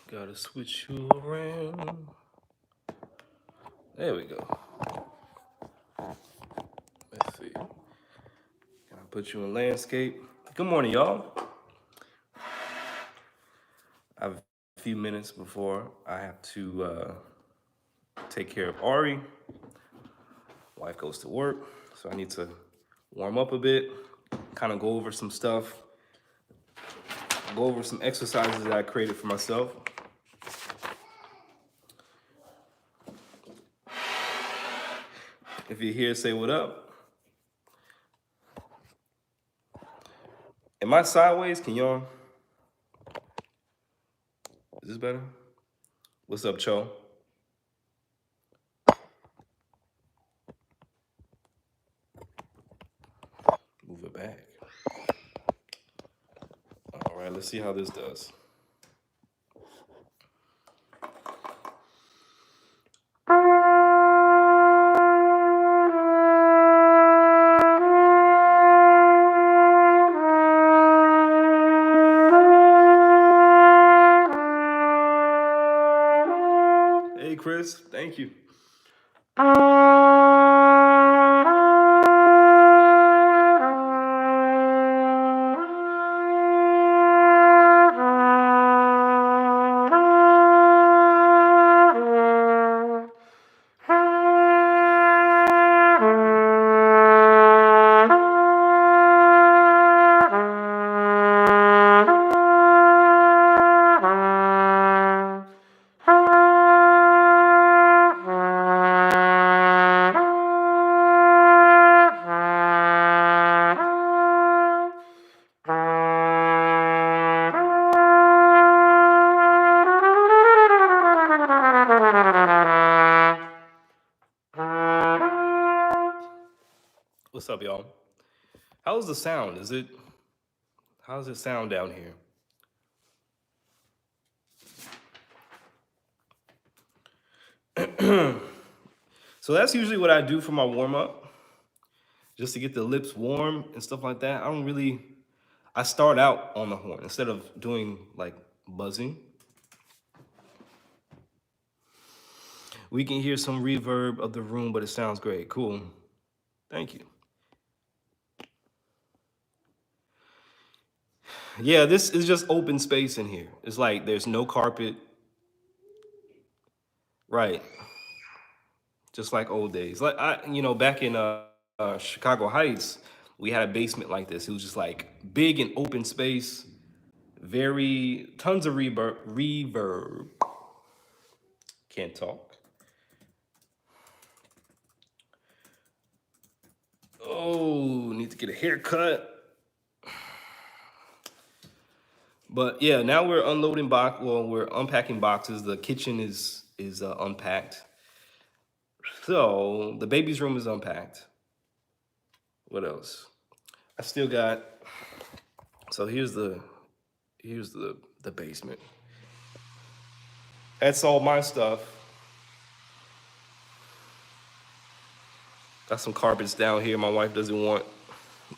Gotta switch you around. There we go. Let's see. Can I put you in landscape? Good morning, y'all. I have a few minutes before I have to take care of Ari. Wife goes to work, so I need to warm up a bit, kind of go over some stuff, go over some exercises that I created for myself. If you're here, say what up. Am I sideways? Can y'all? Is this better? What's up, Cho? Move it back. All right, let's see how this does. Hey, Chris, thank you. What's up, y'all? How's the sound? How does it sound down here? So that's usually what I do for my warm up, just to get the lips warm and stuff like that. I start out on the horn instead of doing like buzzing. We can hear some reverb of the room, but it sounds great. Cool. Thank you. Yeah, this is just open space in here. It's like there's no carpet. Right. Just like old days. Like back in Chicago Heights, we had a basement like this. It was just like big and open space, very tons of reverb. Can't talk. Oh, need to get a haircut. But yeah, now we're unloading we're unpacking boxes. The kitchen is unpacked. So the baby's room is unpacked. What else? I still got. So here's the basement. That's all my stuff. Got some carpets down here my wife doesn't want,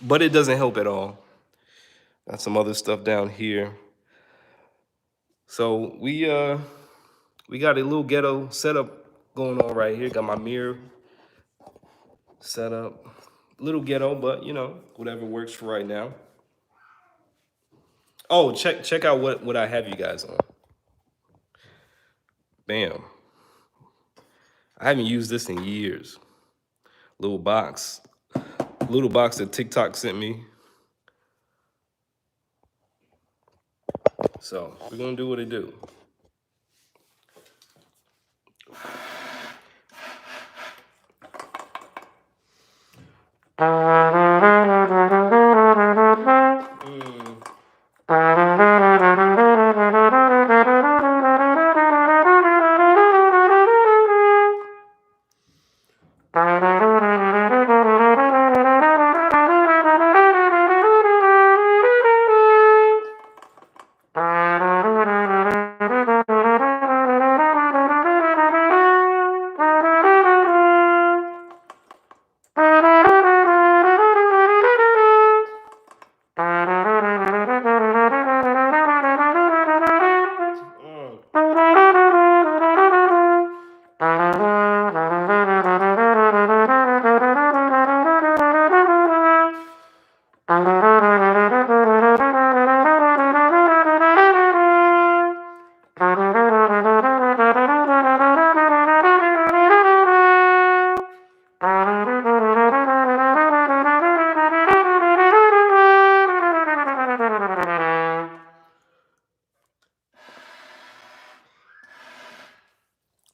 but it doesn't help at all. Got some other stuff down here. So we got a little ghetto setup going on right here. Got my mirror set up. A little ghetto, but whatever works for right now. Oh, check out what I have you guys on. Bam. I haven't used this in years. Little box that TikTok sent me. So we're gonna do what it do.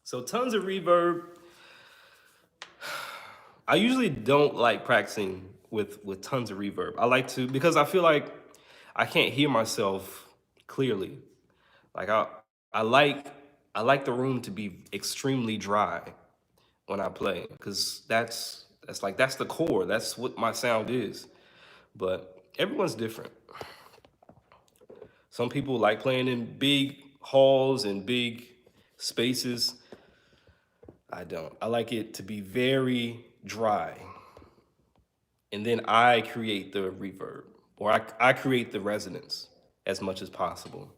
So tons of reverb. I usually don't like practicing with tons of reverb. I like to because I feel like I can't hear myself clearly. Like I like I like the room to be extremely dry when I play because that's the core. That's what my sound is. But everyone's different. Some people like playing in big halls and big spaces. I don't. I like it to be very dry. And then I create the reverb or I create the resonance as much as possible.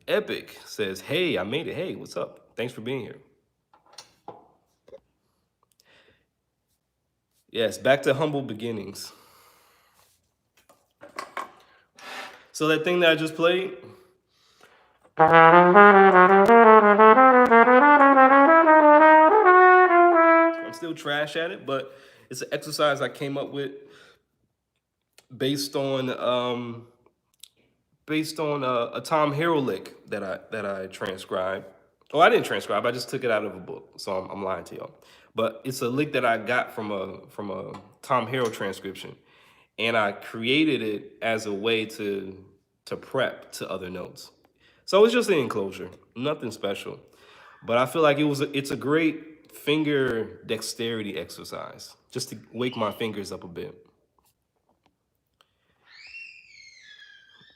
Epic says, hey, I made it. Hey, what's up? Thanks for being here. Yes, back to humble beginnings. So that thing that I just played, I'm still trash at it, but it's an exercise I came up with based on a Tom Harrell lick that I transcribed. Oh, I didn't transcribe. I just took it out of a book, so I'm lying to y'all. But it's a lick that I got from a Tom Harrell transcription, and I created it as a way to prep to other notes. So it's just an enclosure, nothing special. But I feel like it's a great finger dexterity exercise, just to wake my fingers up a bit.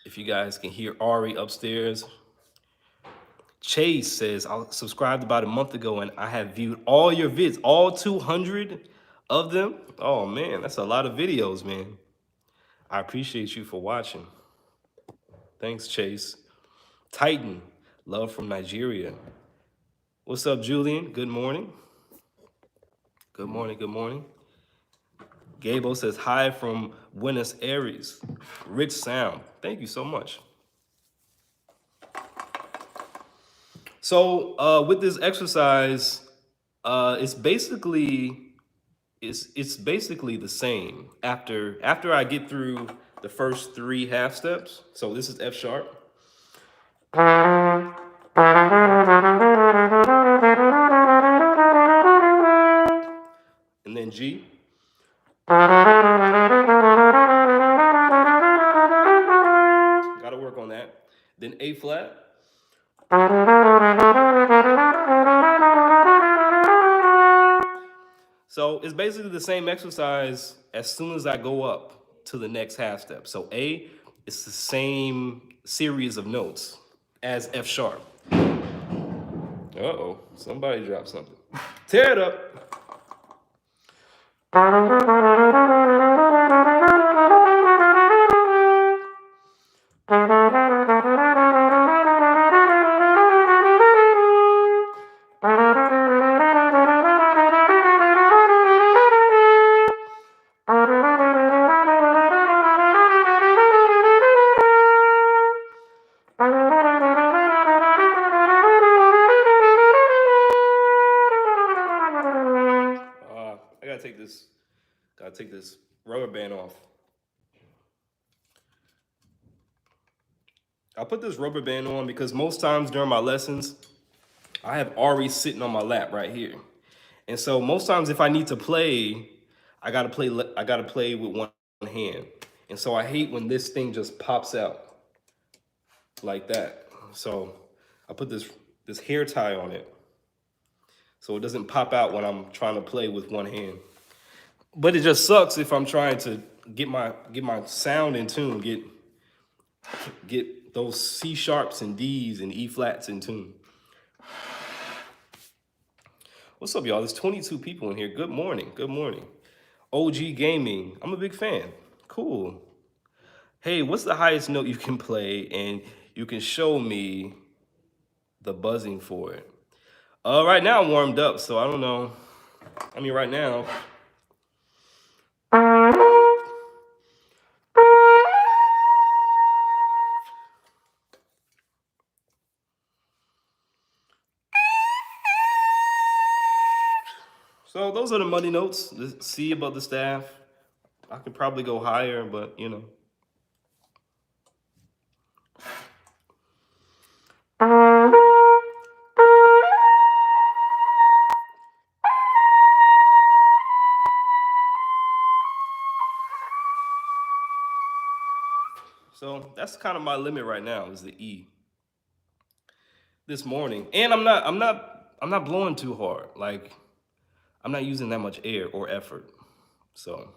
If you guys can hear Ari upstairs. Chase says, I subscribed about a month ago and I have viewed all your vids, all 200 of them. Oh man, that's a lot of videos, man. I appreciate you for watching. Thanks, Chase. Titan, love from Nigeria. What's up, Julian? Good morning. Good morning, good morning. Gabo says, hi from Buenos Aires. Rich sound. Thank you so much. So with this exercise, it's basically the same after I get through the first 3 half steps. So this is F sharp. And then G. Gotta work on that. Then A flat. So it's basically the same exercise as soon as I go up to the next half step. So A, it's the same series of notes as F sharp. Uh-oh, somebody dropped something. Tear it up. Gotta take this rubber band off. I put this rubber band on because most times during my lessons, I have Ari sitting on my lap right here. And so most times if I need to play, I gotta play with one hand. And so I hate when this thing just pops out like that. So I put this hair tie on it so it doesn't pop out when I'm trying to play with one hand. But it just sucks if I'm trying to get my sound in tune, get those C sharps and D's and E flats in tune. What's up, y'all? There's 22 people in here. Good morning. Good morning. OG Gaming. I'm a big fan. Cool. Hey, what's the highest note you can play? And you can show me the buzzing for it. Right now I'm warmed up, so I don't know. I mean, right now. So those are the money notes. The C above the staff. I could probably go higher, but you know. So that's kind of my limit right now is the E this morning. And I'm not blowing too hard. Like I'm not using that much air or effort. So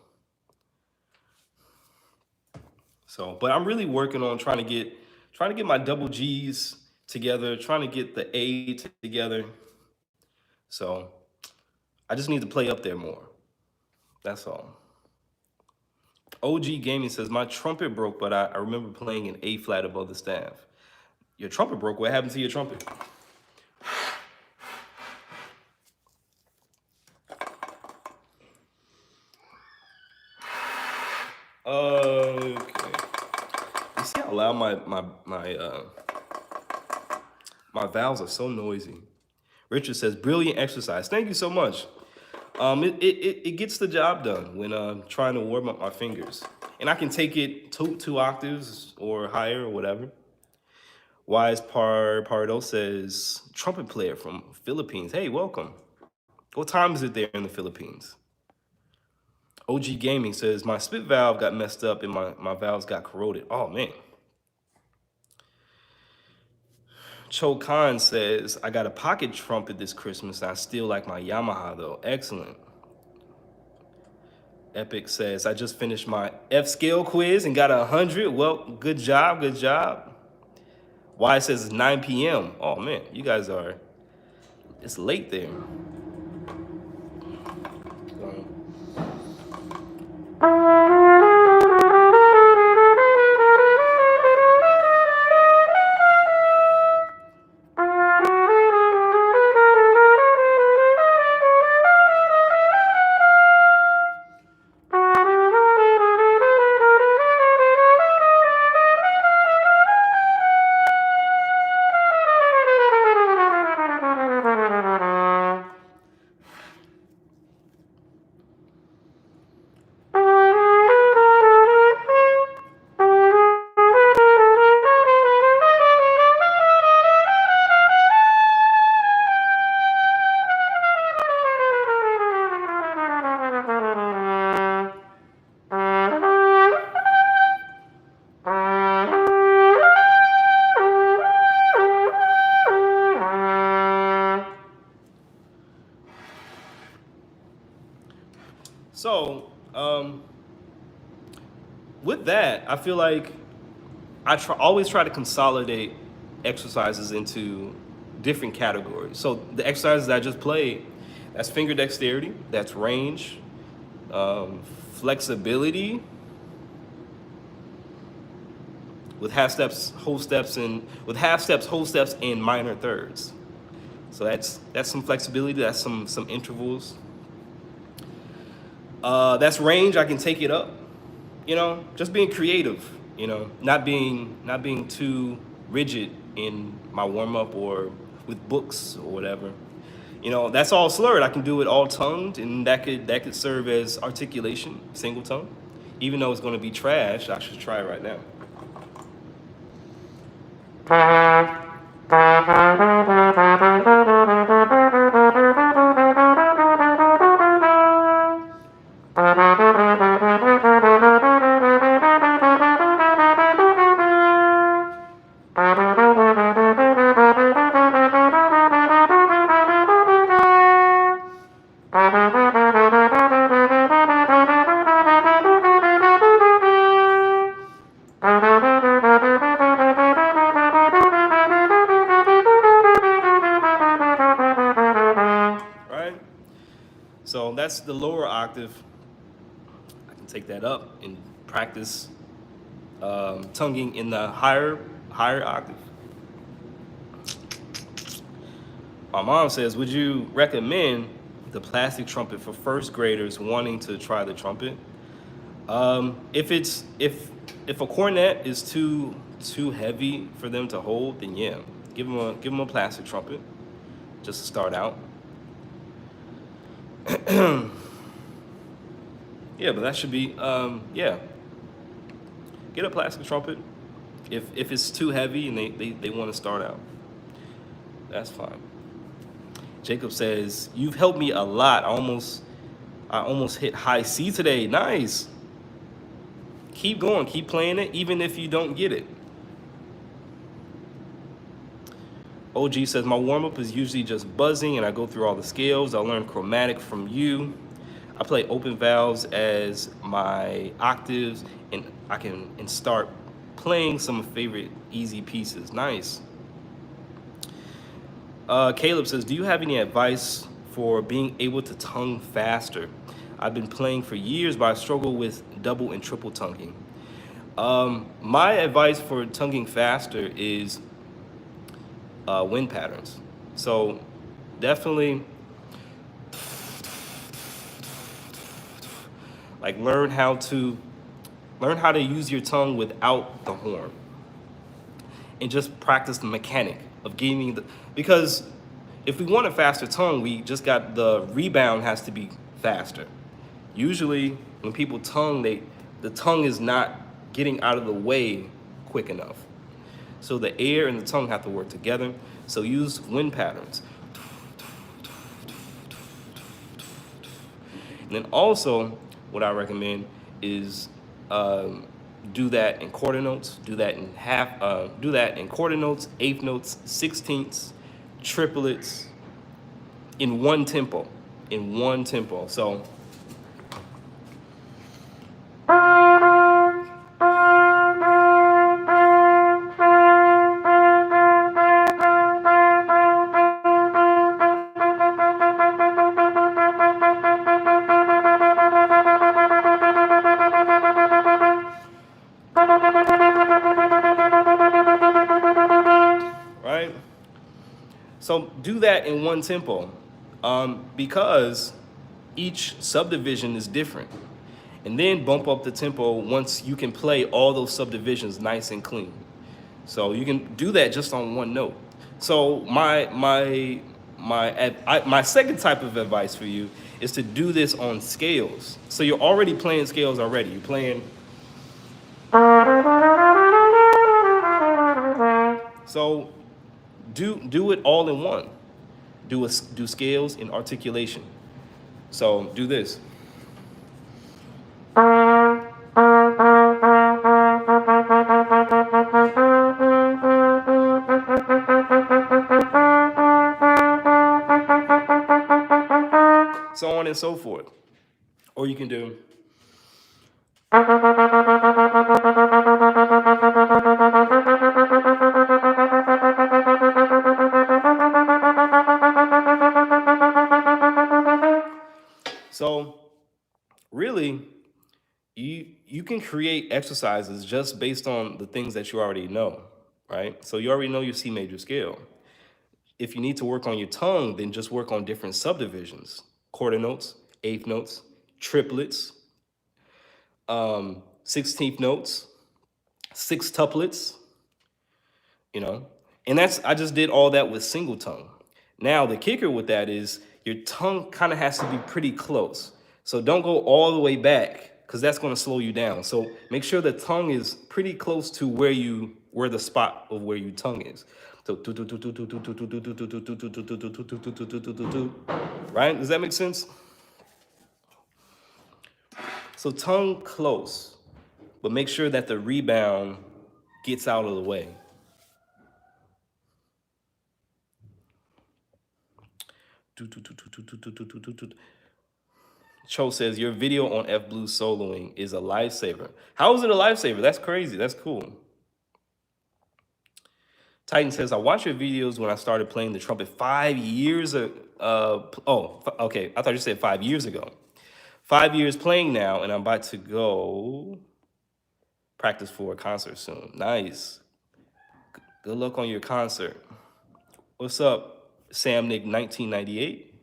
but I'm really working on trying to get my double G's together, trying to get the A together. So I just need to play up there more. That's all. OG Gaming says my trumpet broke, but I remember playing an A flat above the staff. Your trumpet broke. What happened to your trumpet? Okay. You see how loud my valves are so noisy. Richard says brilliant exercise. Thank you so much. It gets the job done when trying to warm up my fingers, and I can take it two octaves or higher or whatever. Wise Pardo says trumpet player from Philippines. Hey, welcome. What time is it there in the Philippines? OG Gaming says my spit valve got messed up and my valves got corroded. Oh man. Cho Khan says I got a pocket trumpet this Christmas. I still like my Yamaha though. Excellent. Epic says I just finished my F scale quiz and got 100. Well, good job, good job. Y says it's 9 p.m. Oh man, you guys are. It's late there. So, with that, I feel like always try to consolidate exercises into different categories. So the exercises that I just played, that's finger dexterity, that's range, flexibility, with half steps, whole steps, and minor thirds. So that's some flexibility. That's some intervals. That's range. I can take it up. Just being creative. Not being too rigid in my warm up or with books or whatever. That's all slurred. I can do it all tongued, and that could serve as articulation, single tongue. Even though it's going to be trash, I should try it right now. So that's the lower octave. I can take that up and practice tonguing in the higher octave. My mom says, would you recommend the plastic trumpet for first graders wanting to try the trumpet? If a cornet is too heavy for them to hold, then yeah, give them a plastic trumpet just to start out. Yeah, but that should be yeah. Get a plastic trumpet if it's too heavy and they want to start out. That's fine. Jacob says, you've helped me a lot. I almost hit high C today. Nice. keep going, keep playing it, even if you don't get it. OG says, my warm-up is usually just buzzing and I go through all the scales. I learn chromatic from you. I play open valves as my octaves, and I can start playing some favorite easy pieces. Nice. Caleb says, do you have any advice for being able to tongue faster? I've been playing for years, but I struggle with double and triple tonguing. My advice for tonguing faster is wind patterns. So definitely like learn how to use your tongue without the horn, and just practice the mechanic of giving the, because if we want a faster tongue, we just got the rebound has to be faster. Usually when people tongue, the tongue is not getting out of the way quick enough. So the air and the tongue have to work together. So use wind patterns. And then also what I recommend is do that in quarter notes, do that in quarter notes, eighth notes, sixteenths, triplets, in one tempo, So right? So do that in one tempo, because each subdivision is different. And then bump up the tempo once you can play all those subdivisions nice and clean. So you can do that just on one note. So my second type of advice for you is to do this on scales. So you're already playing scales already. You're playing. So do it all in one. Do scales in articulation. So do this. So on and so forth. Or you can do. So really, you can create exercises just based on the things that you already know, right? So you already know your C major scale. If you need to work on your tongue, then just work on different subdivisions, quarter notes, eighth notes, triplets, 16th notes, sextuplets, and I just did all that with single tongue. Now the kicker with that is your tongue kind of has to be pretty close. So don't go all the way back, because that's going to slow you down. So make sure the tongue is pretty close to where the spot of where your tongue is. So right? Does that make sense? So tongue close, but make sure that the rebound gets out of the way. Cho says, your video on F Blue soloing is a lifesaver. How is it a lifesaver? That's crazy. That's cool. Titan says, I watched your videos when I started playing the trumpet 5 years ago. Okay. I thought you said 5 years ago. 5 years playing now, and I'm about to go practice for a concert soon. Nice. Good luck on your concert. What's up, Sam Nick 1998?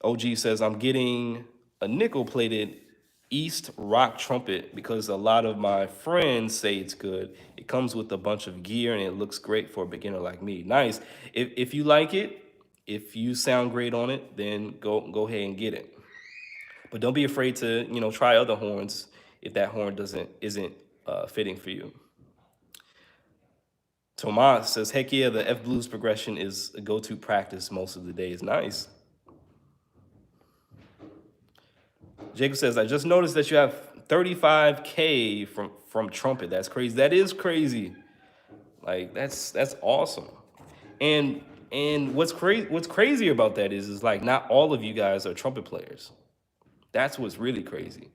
OG says, I'm getting a nickel-plated East Rock trumpet because a lot of my friends say it's good. It comes with a bunch of gear and it looks great for a beginner like me. Nice. If you like it, if you sound great on it, then go ahead and get it. But don't be afraid to try other horns if that horn isn't fitting for you. Tomas says, heck yeah, the F blues progression is a go-to practice most of the days. Nice. Jacob says, I just noticed that you have 35K from trumpet. That's crazy. That is crazy. Like that's awesome. And what's crazy about that is like not all of you guys are trumpet players. That's what's really crazy.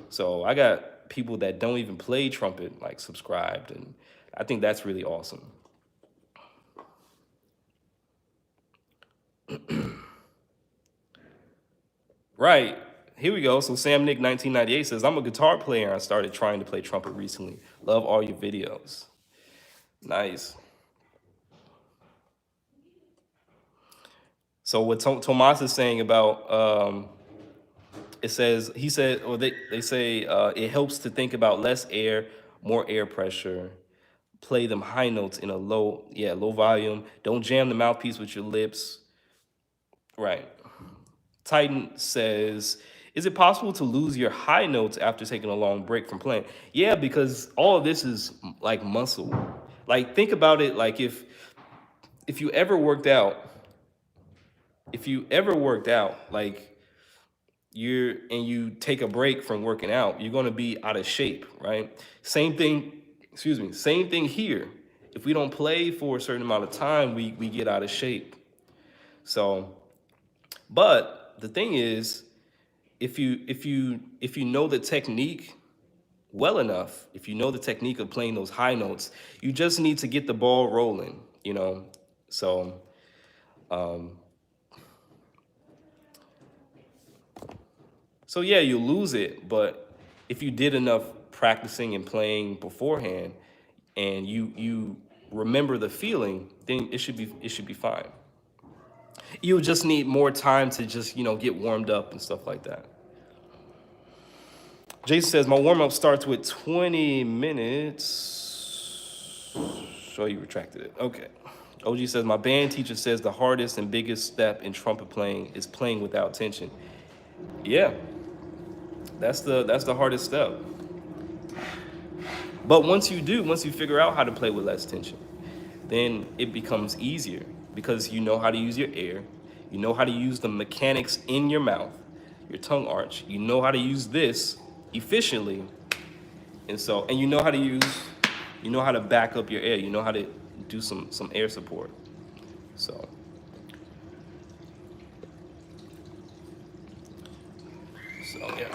So I got people that don't even play trumpet like subscribed, and I think that's really awesome. Right. Here we go. So Sam Nick 1998 says, I'm a guitar player and I started trying to play trumpet recently. Love all your videos. Nice. So what Tomas is saying about it says he said, or they say it helps to think about less air, more air pressure. Play them high notes in a low volume. Don't jam the mouthpiece with your lips. Right. Titan says, is it possible to lose your high notes after taking a long break from playing? Yeah, because all of this is like muscle. Like think about it like if you ever worked out, like you take a break from working out, you're going to be out of shape, right? Same thing, same thing here. If we don't play for a certain amount of time, we get out of shape. So, but the thing is, if you know the technique well enough, if you know the technique of playing those high notes, you just need to get the ball rolling, you know. So so yeah, you lose it, but if you did enough practicing and playing beforehand and you remember the feeling, then it should be fine. You'll just need more time to just, get warmed up and stuff like that. Jason says, my warm-up starts with 20 minutes. So you retracted it. Okay. OG says, my band teacher says the hardest and biggest step in trumpet playing is playing without tension. Yeah. That's the hardest step. But once you figure out how to play with less tension, then it becomes easier because you know how to use your air. You know how to use the mechanics in your mouth, your tongue arch. You know how to use this efficiently. And you know how to back up your air. You know how to do some air support. So yeah.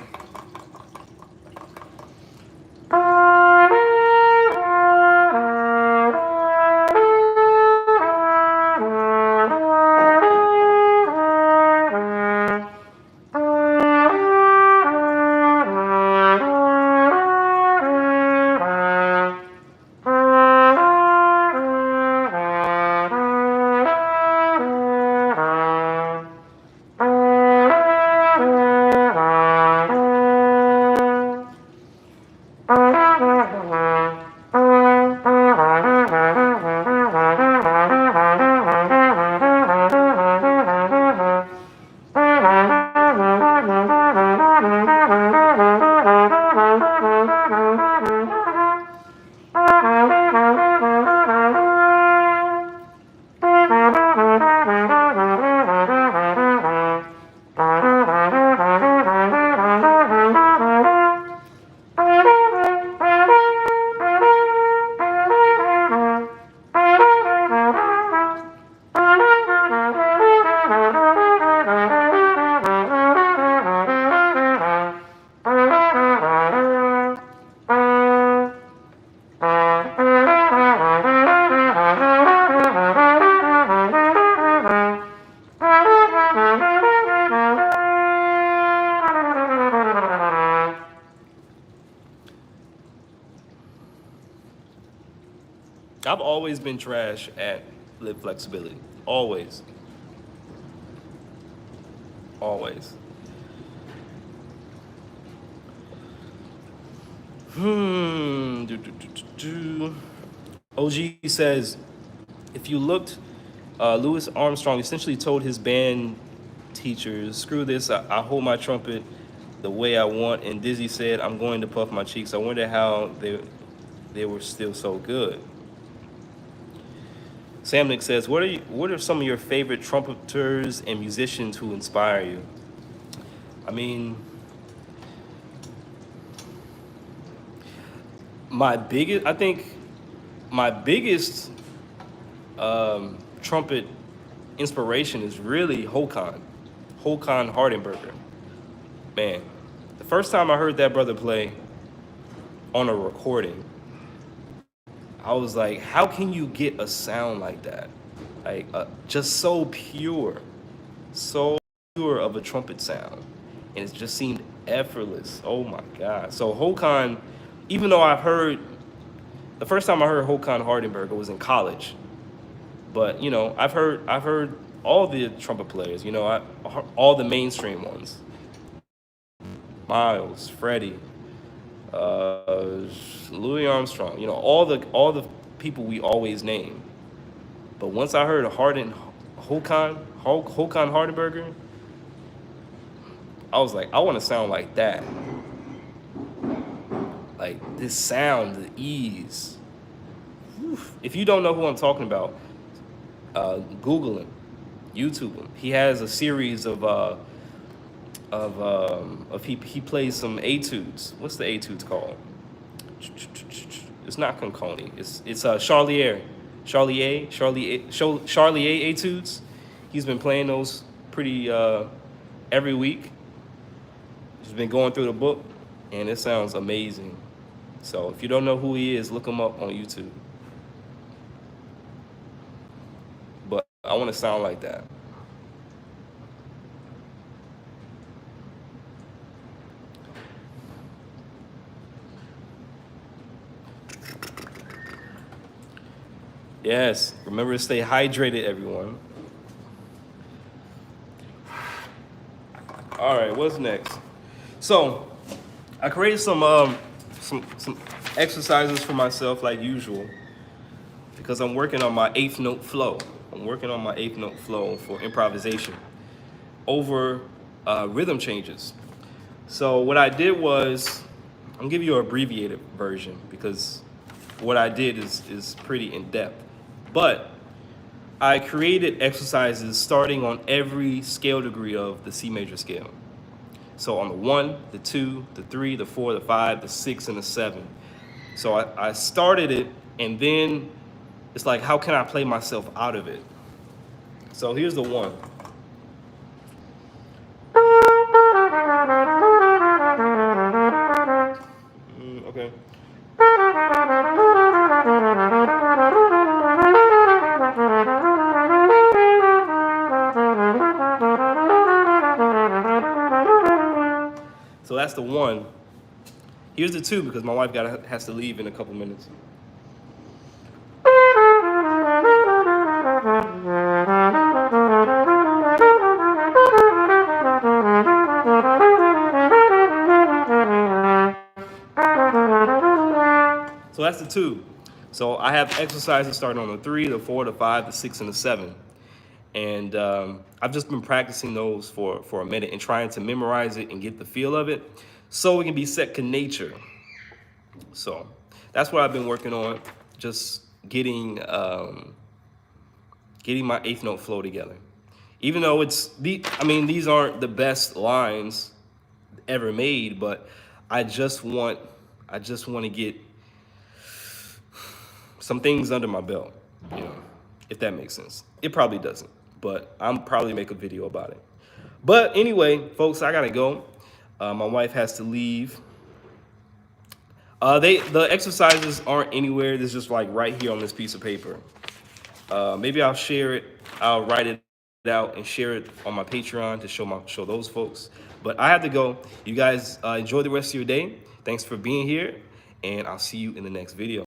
I've always been trash at lip flexibility. Always. Always. OG says, if you looked, Louis Armstrong essentially told his band teachers, screw this, I hold my trumpet the way I want. And Dizzy said, I'm going to puff my cheeks. I wonder how they were still so good. Samnick says, what are some of your favorite trumpeters and musicians who inspire you? I mean, I think my biggest trumpet inspiration is really Håkan Hardenberger. Man, the first time I heard that brother play on a recording, I was like, how can you get a sound like that? Like, just so pure of a trumpet sound. And it just seemed effortless. Oh my God. So Håkan, even though the first time I heard Håkan Hardenberger was in college, but I've heard all the trumpet players, all the mainstream ones, Miles, Freddie, Louis Armstrong, all the people we always name. But once I heard Håkan Hardenberger, I was like, I want to sound like that. Like this sound, the ease. Oof. If you don't know who I'm talking about, Google him, YouTube him. He has a series he plays some etudes. What's the etudes called? It's not Conconi. It's Charlier etudes. He's been playing those pretty every week. He's been going through the book, and it sounds amazing. So if you don't know who he is, look him up on YouTube. But I want to sound like that. Yes, remember to stay hydrated, everyone. All right, what's next? So, I created some exercises for myself, like usual, because I'm working on my eighth note flow. For improvisation over rhythm changes. So what I did was, I'm gonna give you an abbreviated version because what I did is pretty in depth. But I created exercises starting on every scale degree of the C major scale. So on the 1, the 2, the 3, the 4, the 5, the 6, and the 7. So I started it, and then it's like, how can I play myself out of it? So here's the 1. Okay. So that's the 1. Here's the 2 because my wife has to leave in a couple minutes. So that's the 2. So I have exercises starting on the 3, the 4, the 5, the 6, and the 7. And I've just been practicing those for a minute and trying to memorize it and get the feel of it so it can be second nature. So that's what I've been working on, just getting my eighth note flow together. Even though these aren't the best lines ever made, but I just want to get some things under my belt, if that makes sense. It probably doesn't, but I'm probably make a video about it. But anyway, folks, I gotta go. My wife has to leave. The exercises aren't anywhere. This is just like right here on this piece of paper. Maybe I'll share it. I'll write it out and share it on my Patreon to show those folks. But I have to go. You guys enjoy the rest of your day. Thanks for being here, and I'll see you in the next video.